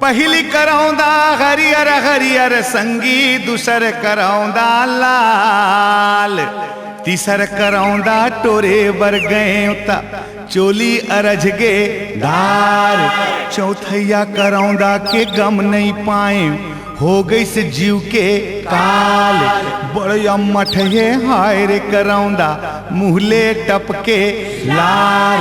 पहली करौंदा हरियर हरियर संगी, दूसर करौंदा लाल, तीसर करौंदा टोरे बर गए ता चोली अरझ गे दार, चौथैया करौंदा के गम नहीं पाए हो गई से जीव के काल। बड़या मठे हाय रे करौंदा मुहले टपके लार,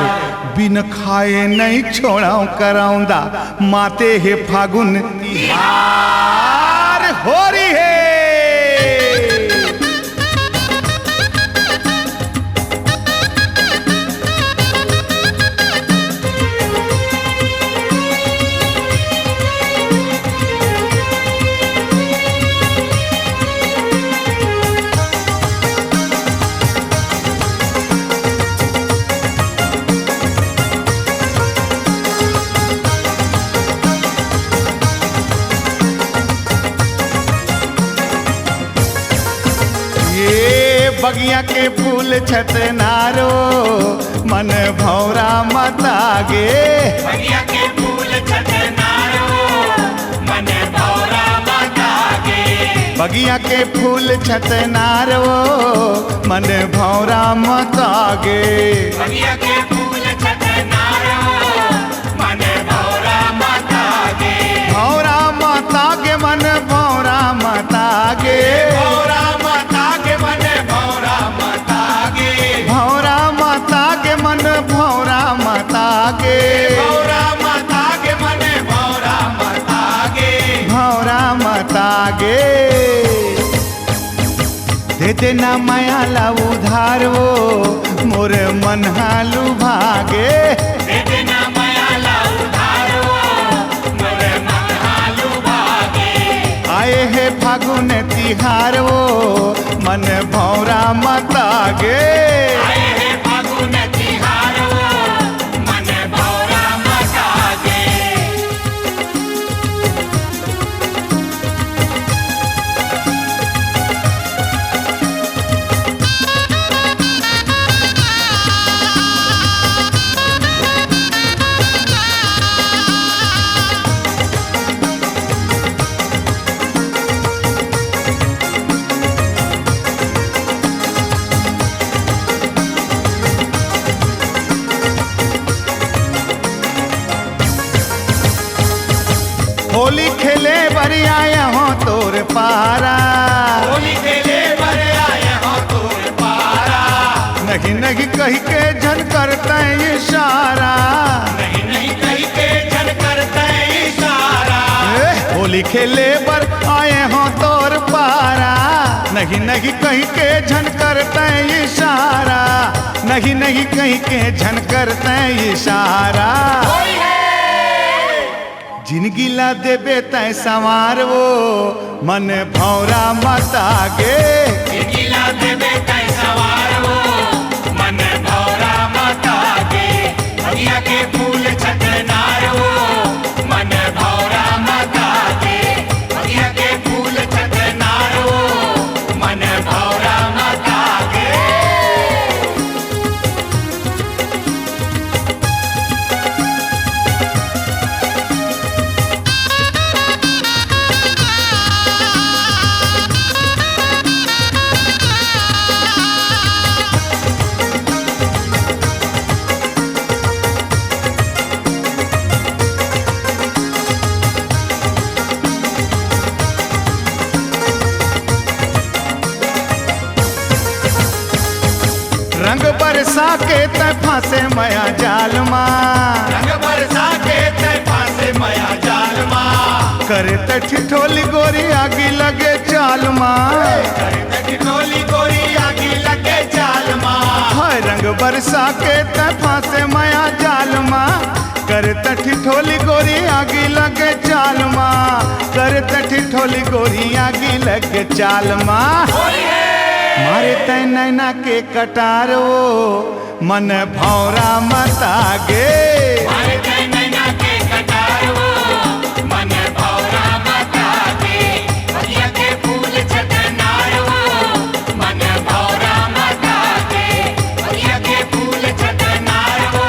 बिन खाए नहीं छोड़ाऊं करौंदा माते हे फागुन तिहार हो रही है। बगिया के फूल छतनारो मन भौरा मतागे, बगिया के फूल छतनारो मन भौरा मतागे, बगिया के फूल छतनारो मन भौरा मतागे, बगिया के फूल छतनारो मन भौरा मतागे, भौरा मतागे मन भौरा मतागे, भौरा मतागे मन भौरा मतागे, भौरा मतागे मन भौरा मतागे, भौरा मतागे मन भौरा मतागे, भौरा मतागे। दे देना माया ला उधार वो मोर मन हालू भागे, दे देना माया ला उधारो मोरे मन हालू भागे, आए है फागुन तिहार वो मन भौरा मतागे, आए है फागुन तिहारो मन भौरा मतागे। होली खेले बरिया यहाँ तोर पारा, होली खेले बरे आए हो तोर पारा, नहीं नहीं कही के झन करते इशारा, नहीं नहीं कही के जन करते इशारा, होली खेले बर आए हो तोर पारा, नहीं नहीं कहीं के झन करते इशारा, नहीं नहीं कहीं के झन करते इशारा। जिनगी ला देबे तै संवार वो मन भौरा मतागे, गिला देवे तै सवार हो मन भौरा मतागे, बगिया के फूल छतनार हो मन भौरा मतागे, बगिया के फूल छतनार हो मन भौरा मतागे। रंग बरसा के तै फांसे मया जाल माँ, रंग बरसा के तै फांसे मया जाल माँ, करे तै ठिठोली गोरी आगी लगे चाल माँ, ढोली गोरी आगी लगे चाल माँ, हाय रंग बरसा के तै फांसे मया जाल माँ, करे तै ठिठोली गोरी आगी लगे चाल माँ, करे तै ठिठोली गोरी आगी लगे चाल माँ। मारे तै नैना के कटारो मन भौरा मतागे, मारे तै नैना के कटार हो मन भौरा मतागे, बगिया के फूल छतनार हो मन भौरा मतागे, बगिया के फूल छतनार हो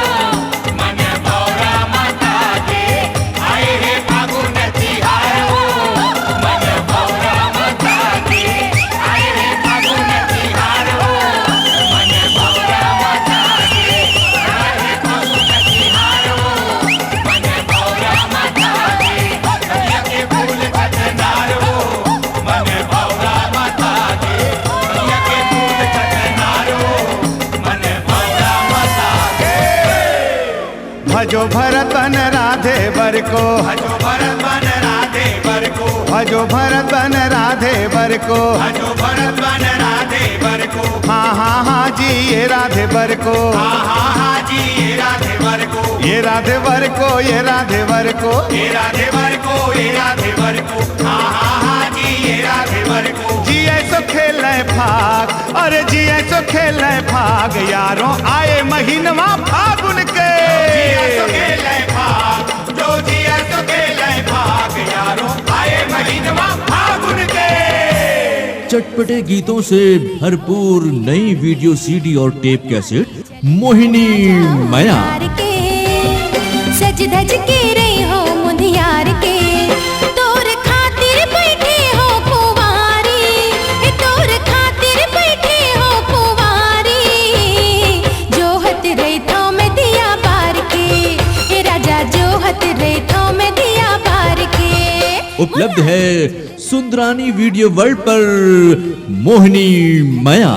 भजो भरत बन राधे बर को, भजो भरत बन राधे बर को, भजो भरत बन राधे बर को। भजो भरत बन राधे बर को। हाँ हाँ हाँ जी ये राधे बर को, हाँ जी ये राधे बर को, ये राधे बर को, ये राधे बर को। ये राधे बर को, ये राधे बर को। हाँ जी ये राधे बर को। जी ऐसो खेले फाग, अरे जी ऐसो खेले फाग, यारों आए महीनवा फागुन के। जिया सो खेले भाग, जो जिया सो खेले भाग, यारों आए महीनवा फागुन के। चटपटे गीतों से भरपूर नई वीडियो सीडी और टेप कैसेट मोहिनी माया। सज धज के रही हो मुंदियार के, तोर खातिर बैठे हो कुंवारी, तोर खातिर बैठे हो कुंवारी। जोहत रही थो में दिया बार के, राजा जोहत रही थो में दिया बार के। उपलब्ध है सुंदरानी वीडियो वर्ल्ड पर मोहिनी माया।